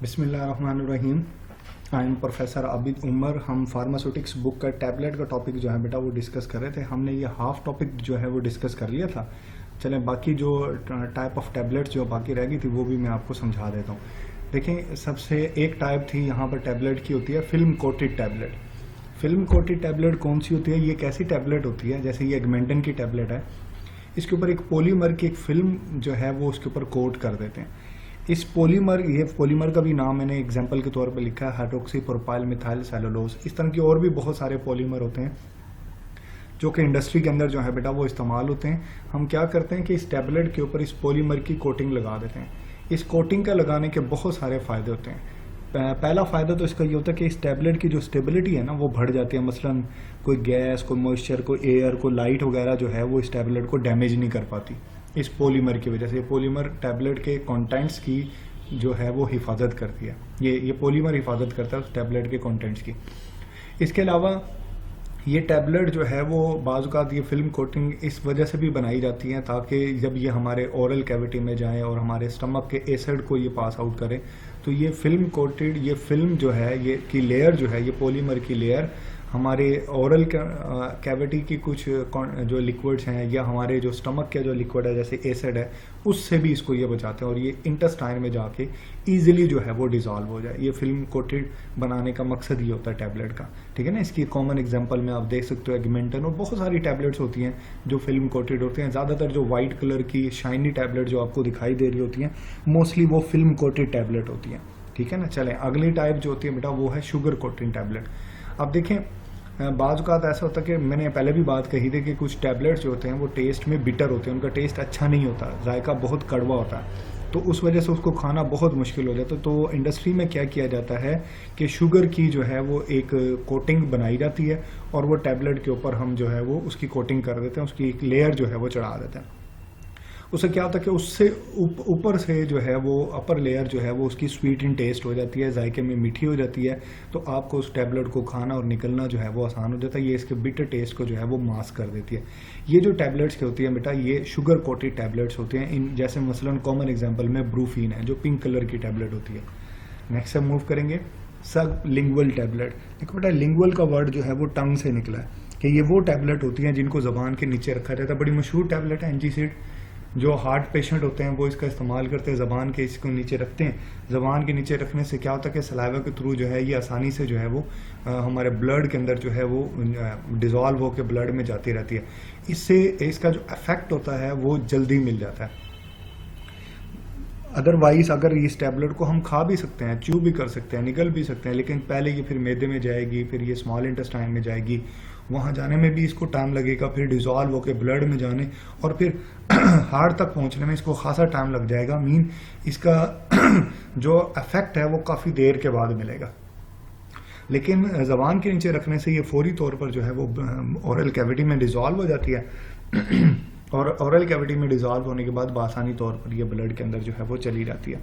बिस्मिल्लाहिर्रहमानिर्रहीम। I am professor Abid Umar. हम pharmaceutics book का टैबलेट का टॉपिक जो है बेटा वो डिस्कस कर रहे थे। हमने ये हाफ टॉपिक जो है वो डिस्कस कर लिया था। चलें बाकी जो टाइप ऑफ टैबलेट्स जो बाकी रह गई थी वो भी मैं आपको समझा देता हूँ। देखें, सबसे एक टाइप थी यहाँ पर टैबलेट की होती है film coated tablet. Film coated tablet कौन सी होती है? ये एक ऐसी टैबलेट होती है जैसे ये एगमेंटन की टैबलेट है, इसके ऊपर एक पॉलीमर की एक फिल्म जो है वो उसके ऊपर कोट कर देते हैं। इस पॉलीमर, ये पॉलीमर का भी नाम मैंने एग्जांपल के तौर पे लिखा है हाइड्रोक्सी प्रोपाइल मिथाइल सेलुलोज। इस तरह के और भी बहुत सारे पॉलीमर होते हैं जो कि इंडस्ट्री के अंदर जो है बेटा वो इस्तेमाल होते हैं। हम क्या करते हैं कि इस टैबलेट के ऊपर इस पॉलीमर की कोटिंग लगा देते हैं। इस कोटिंग का लगाने के बहुत सारे फ़ायदे होते हैं। पहला फ़ायदा तो इसका ये होता है कि इस टैबलेट की जो स्टेबिलिटी है ना वो बढ़ जाती है। मसलन कोई गैस, कोई मॉइस्चर, कोई एयर, कोई लाइट वगैरह जो है वो इस टैबलेट को डैमेज नहीं कर पाती इस पॉलीमर की वजह से। पॉलीमर टैबलेट के कंटेंट्स की जो है वो हिफाजत करती है। ये पॉलीमर हिफाजत करता है उस टैबलेट के कंटेंट्स की। इसके अलावा ये टैबलेट जो है वो बाज़ औक़ात ये फिल्म कोटिंग इस वजह से भी बनाई जाती है ताकि जब ये हमारे ओरल कैविटी में जाएं और हमारे स्टमक के एसिड को ये पास आउट करें तो ये फिल्म कोटेड, ये फिल्म जो है ये की लेयर जो है, ये पॉलीमर की लेयर हमारे ओरल कैविटी की कुछ जो लिक्विड्स हैं या हमारे जो स्टमक का जो लिक्विड है जैसे एसिड है उससे भी इसको ये बचाते हैं और ये इंटेस्टाइन में जाके ईजिली जो है वो डिज़ोल्व हो जाए। ये फिल्म कोटेड बनाने का मकसद ये होता है टैबलेट का, ठीक है ना। इसकी कॉमन एग्जांपल में आप देख सकते हो एगमेंटन और बहुत सारी टैबलेट्स होती हैं जो फिल्म कोटेड होती हैं। ज़्यादातर जो वाइट कलर की शाइनी टैबलेट जो आपको दिखाई दे रही होती हैं मोस्टली वो फिल्म कोटेड टैबलेट होती हैं, ठीक है ना। चलें अगली टाइप जो होती है बेटा वो है शुगर कोटेड टैबलेट। अब देखें, बाज़ औक़ात ऐसा होता है कि मैंने पहले भी बात कही थी कि कुछ टैबलेट्स जो होते हैं वो टेस्ट में बिटर होते हैं, उनका टेस्ट अच्छा नहीं होता, जायका बहुत कड़वा होता है, तो उस वजह से उसको खाना बहुत मुश्किल हो जाता है। तो इंडस्ट्री में क्या किया जाता है कि शुगर की जो है वो एक कोटिंग बनाई जाती है और वो टैबलेट के ऊपर हम जो है वो उसकी कोटिंग कर देते हैं, उसकी एक लेयर जो है वो चढ़ा देते हैं। उससे क्या होता है कि उससे ऊपर से जो है वो अपर लेयर जो है वो उसकी स्वीट इन टेस्ट हो जाती है, जायके में मीठी हो जाती है, तो आपको उस टैबलेट को खाना और निकलना जो है वो आसान हो जाता है। ये इसके बिटर टेस्ट को जो है वो मास्क कर देती है। ये जो टैबलेट्स की होती है बेटा ये शुगर कोटेड टैबलेट्स होती हैं। इन जैसे मसलन कॉमन एग्जाम्पल में ब्रूफीन है जो पिंक कलर की टैबलेट होती है। नेक्स्ट हम मूव करेंगे सब लिंगुअल टैबलेट। देखो बेटा, लिंगुअल का वर्ड जो है वो टंग से निकला है कि ये वो टैबलेट होती हैं जिनको ज़बान के नीचे रखा जाता है। बड़ी मशहूर टैबलेट है एंजीसिड। जो हार्ट पेशेंट होते हैं वो इसका इस्तेमाल करते हैं, ज़बान के इसको नीचे रखते हैं। ज़बान के नीचे रखने से क्या होता है कि सलाइवा के थ्रू जो है ये आसानी से जो है वो हमारे ब्लड के अंदर जो है वो डिज़ोल्व होकर ब्लड में जाती रहती है। इससे इसका जो इफेक्ट होता है वो जल्दी मिल जाता है। अदरवाइज अगर इस टैबलेट को हम खा भी सकते हैं, च्यू भी कर सकते हैं, निगल भी सकते हैं, लेकिन पहले ये फिर मैदे में जाएगी, फिर ये स्मॉल इंटेस्टाइन में जाएगी, वहाँ जाने में भी इसको टाइम लगेगा, फिर डिज़ोल्व होकर ब्लड में जाने और फिर हार्ट तक पहुँचने में इसको खासा टाइम लग जाएगा। मीन इसका जो इफेक्ट है वो काफ़ी देर के बाद मिलेगा। लेकिन ज़बान के नीचे रखने से ये फौरी तौर पर जो है वो ओरल कैविटी में डिज़ोल्व हो जाती है और ओरल कैविटी में डिज़ोल्व होने के बाद बआसानी तौर पर ये ब्लड के अंदर जो है वो चली जाती है।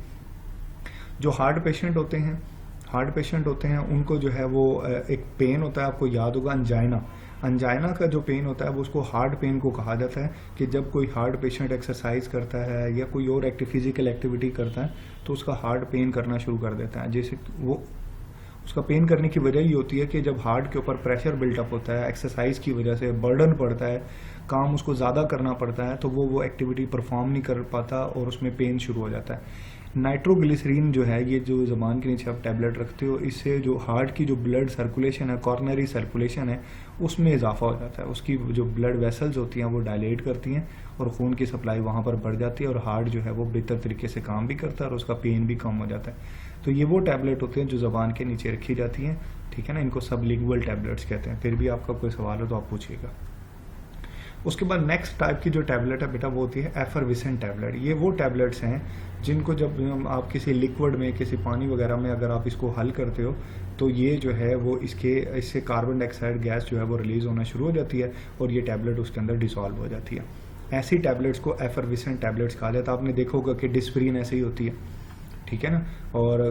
जो हार्ट पेशेंट होते हैं उनको जो है वो एक पेन होता है, आपको याद होगा अंजाइना का जो पेन होता है वो उसको हार्ट पेन को कहा जाता है कि जब कोई हार्ट पेशेंट एक्सरसाइज करता है या कोई और फिजिकल एक्टिविटी करता है तो उसका हार्ट पेन करना शुरू कर देता है। जैसे वो उसका पेन करने की वजह ये होती है कि जब हार्ट के ऊपर प्रेशर बिल्टअप होता है, एक्सरसाइज की वजह से बर्डन पड़ता है, काम उसको ज़्यादा करना पड़ता है, तो वो एक्टिविटी परफॉर्म नहीं कर पाता और उसमें पेन शुरू हो जाता है। नाइट्रोग्लिसरीन जो है, ये जो ज़बान के नीचे आप टैबलेट रखते हो, इससे जो हार्ट की जो ब्लड सर्कुलेशन है, कॉर्नरी सर्कुलेशन है, उसमें इजाफा हो जाता है। उसकी जो ब्लड वेसल्स होती हैं वो डायलेट करती हैं और खून की सप्लाई वहाँ पर बढ़ जाती है और हार्ट जो है वो बेहतर तरीके से काम भी करता है और उसका पेन भी कम हो जाता है। तो ये वो टैबलेट होते हैं जो ज़बान के नीचे रखी जाती हैं, ठीक है ना। इनको सबलिंगुअल टैबलेट्स कहते हैं। फिर भी आपका कोई सवाल हो तो आप पूछिएगा। उसके बाद नेक्स्ट टाइप की जो टैबलेट है बेटा वो होती है एफरविसेंट टैबलेट। ये वो टैबलेट्स हैं जिनको जब आप किसी लिक्विड में, किसी पानी वगैरह में अगर आप इसको हल करते हो तो ये जो है वो इससे कार्बन डाइऑक्साइड गैस जो है वो रिलीज़ होना शुरू हो जाती है और ये टैबलेट उसके अंदर डिसॉल्व हो जाती है। ऐसी टैबलेट्स को एफरविसेंट टैबलेट्स कहा जाता है। आपने देखा होगा कि डिस्प्रिन ऐसे ही होती है, ठीक है ना। और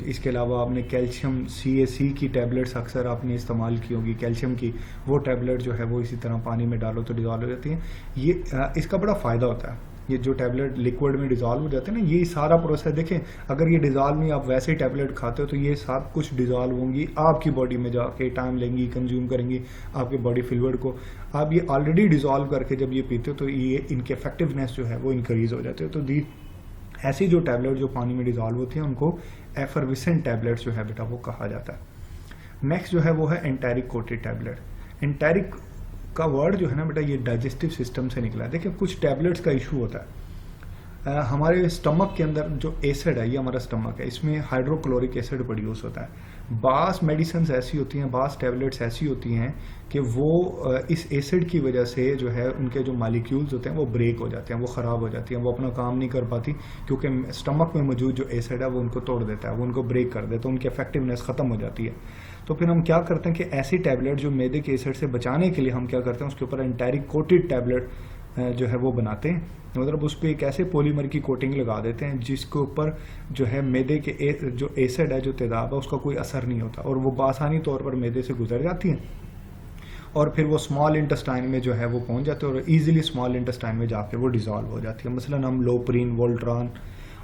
इसके अलावा आपने कैल्शियम CAC की टैबलेट्स अक्सर आपने इस्तेमाल की होगी, कैल्शियम की, वो टैबलेट जो है वो इसी तरह पानी में डालो तो डिज़ोल्व हो जाती है। ये इसका बड़ा फ़ायदा होता है। ये जो टैबलेट लिक्विड में डिज़ोल्व हो जाते हैं ना, ये सारा प्रोसेस देखें, अगर ये डिज़ोल्व नहीं, आप वैसे ही टैबलेट खाते हो तो ये सब कुछ डिज़ोल्व होंगी आपकी बॉडी में, जाके टाइम लेंगी, कंज्यूम करेंगी आपके बॉडी फ्लूइड को। आप ये ऑलरेडी डिज़ोल्व करके जब ये पीते हो तो ये इनकी इफेक्टिवनेस जो है वो इंक्रीज़ हो जाती है। तो दी ऐसी जो टैबलेट जो पानी में डिज़ोल्व होती हैं उनको एफरविसेंट टैबलेट्स जो है बेटा वो कहा जाता है। नेक्स्ट जो है वो है एंटेरिक कोटेड टैबलेट। एंटेरिक का वर्ड जो है ना बेटा ये डाइजेस्टिव सिस्टम से निकला है। देखिए कुछ टैबलेट्स का इशू होता है, हमारे स्टमक के अंदर जो एसिड है, ये हमारा स्टमक है, इसमें हाइड्रोक्लोरिक एसिड प्रोड्यूस होता है। बास मेडिसिन ऐसी होती हैं, बास टैबलेट्स ऐसी होती हैं कि वो इस एसिड की वजह से जो है उनके जो मालिक्यूल्स होते हैं वो ब्रेक हो जाते हैं, वो ख़राब हो जाती हैं, वो अपना काम नहीं कर पाती, क्योंकि स्टमक में मौजूद जो एसिड है वो उनको तोड़ देता है, वो उनको ब्रेक कर देता है, उनकी इफेक्टिवनेस ख़त्म हो जाती है। तो फिर हम क्या करते हैं कि ऐसी टैबलेट जो मैदे के एसिड से बचाने के लिए हम क्या करते हैं, उसके ऊपर एंटेरिक कोटेड टैबलेट जो है वो बनाते हैं। मतलब उस पर एक ऐसे पॉलीमर की कोटिंग लगा देते हैं जिसके ऊपर जो है मैदे के जो एसिड है, जो तेजाब है, उसका कोई असर नहीं होता और वो आसानी तौर पर मैदे से गुजर जाती हैं और फिर वो स्मॉल इंटेस्टाइन में जो है वो पहुंच जाते हैं और इजीली स्मॉल इंटेस्टाइन में जाके वो डिज़ोल्व हो जाती है। मसलन हम लोप्रीन, वोल्ट्रान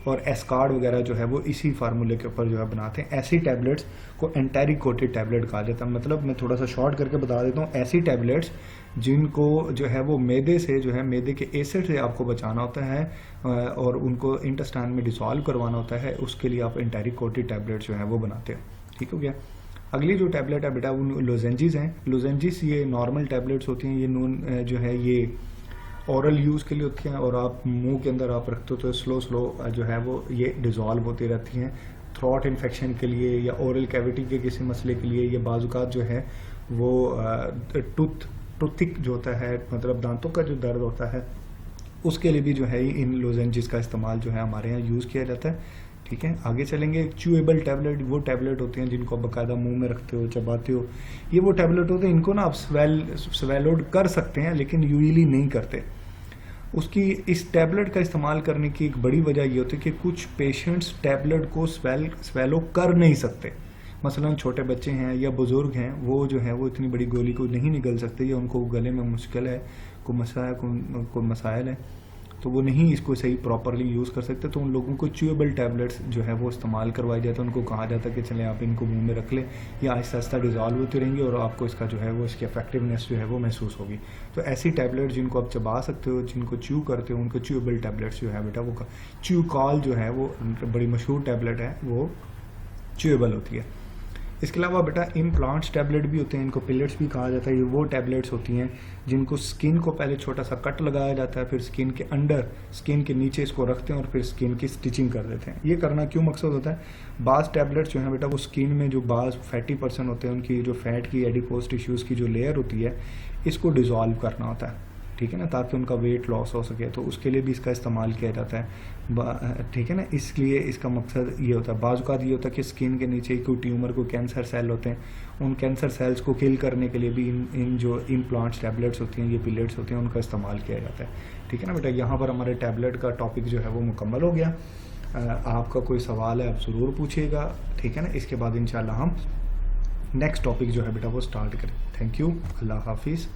और एस्कार्ड वगैरह जो है वो इसी फार्मूले के ऊपर जो है बनाते हैं। ऐसी टैबलेट्स को एंटेरिक कोटेड टैबलेट कहा जाता है। मतलब मैं थोड़ा सा शॉर्ट करके बता देता हूँ, ऐसी टैबलेट्स जिनको जो है वो मैदे से जो है मैदे के एसिड से आपको बचाना होता है और उनको इंटेस्टाइन में डिसॉल्व करवाना होता है, उसके लिए आप एंटेरिक कोटेड टैबलेट्स जो है वो बनाते हैं। ठीक हो गया। अगली जो टैबलेट है बेटा वो लोजेंजीज हैं। लोजेंजीज ये नॉर्मल टैबलेट्स होती हैं, ये नॉन जो है ये औरल यूज़ के लिए होती हैं और आप मुंह के अंदर आप रखते हो तो स्लो जो है वो ये डिज़ोल्व होती रहती हैं। थ्रोट इन्फेक्शन के लिए या ओरल कैविटी के किसी मसले के लिए, या बाजुकात जो है वो टूथिक जो होता है, मतलब दांतों का जो दर्द होता है, उसके लिए भी जो है इन लोजेंजिस का इस्तेमाल जो है हमारे यहाँ यूज़ किया जाता है। ठीक है, आगे चलेंगे। च्यूएबल टैबलेट वो टैबलेट होते हैं जिनको आप बाकायदा मुंह में रखते हो, चबाते हो। ये वो टैबलेट होते हैं, इनको ना आप स्वेलोड कर सकते हैं लेकिन यूजली नहीं करते। उसकी इस टैबलेट का इस्तेमाल करने की एक बड़ी वजह ये होती है कि कुछ पेशेंट्स टैबलेट को स्वेलो कर नहीं सकते। मसलन छोटे बच्चे हैं या बुज़ुर्ग हैं, वो जो है वो इतनी बड़ी गोली को नहीं निगल सकते, या उनको गले में मुश्किल है, कोई मसाइल है, तो वो नहीं इसको सही प्रॉपरली यूज़ कर सकते। तो उन लोगों को च्यूएबल टैबलेट्स जो है वो इस्तेमाल करवाई जाता है। उनको कहा जाता है कि चलें आप इनको मुंह में रख लें, ये आहिस्ता आहिस्ता डिज़ोल्व होती रहेंगी और आपको इसका जो है वो इसकी इफेक्टिवनेस जो है वो महसूस होगी। तो ऐसी टैबलेट जिनको आप चबा सकते हो, जिनको च्यू करते हो, उनको च्यूएबल टैबलेट्स जो है बेटा वो च्यूकॉल जो है वो बड़ी मशहूर टैबलेट है, वो च्यूएबल होती है। इसके अलावा बेटा इम्प्लांट्स टैबलेट भी होते हैं, इनको पिलेट्स भी कहा जाता है। ये वो टैबलेट्स होती हैं जिनको स्किन को पहले छोटा सा कट लगाया जाता है, फिर स्किन के अंडर, स्किन के नीचे इसको रखते हैं और फिर स्किन की स्टिचिंग कर देते हैं। ये करना क्यों मकसद होता है, बाज़ टैबलेट्स जो है बेटा वो स्किन में जो बाज़ फैटी पर्सन होते हैं, उनकी जो फैट की एडिपोज टिश्यूज़ की जो लेयर होती है, इसको डिज़ोल्व करना होता है। ठीक है ना, ताकि उनका वेट लॉस हो सके, तो उसके लिए भी इसका इस्तेमाल किया जाता है। ठीक है ना, इसलिए इसका मकसद ये होता है। बाज़ ये होता है कि स्किन के नीचे कोई ट्यूमर, कोई कैंसर सेल होते हैं, उन कैंसर सेल्स को किल करने के लिए भी इन जो इम्प्लांट्स टैबलेट्स होती हैं, ये पिलेट्स होते हैं, उनका इस्तेमाल किया जाता है। ठीक है ना बेटा, यहाँ पर हमारे टैबलेट का टॉपिक जो है वो मुकम्मल हो गया। आपका कोई सवाल है आप ज़रूर पूछिएगा। ठीक है ना, इसके बाद इंशाल्लाह हम नेक्स्ट टॉपिक जो है बेटा वो स्टार्ट करें। थैंक यू, अल्लाह हाफिज़।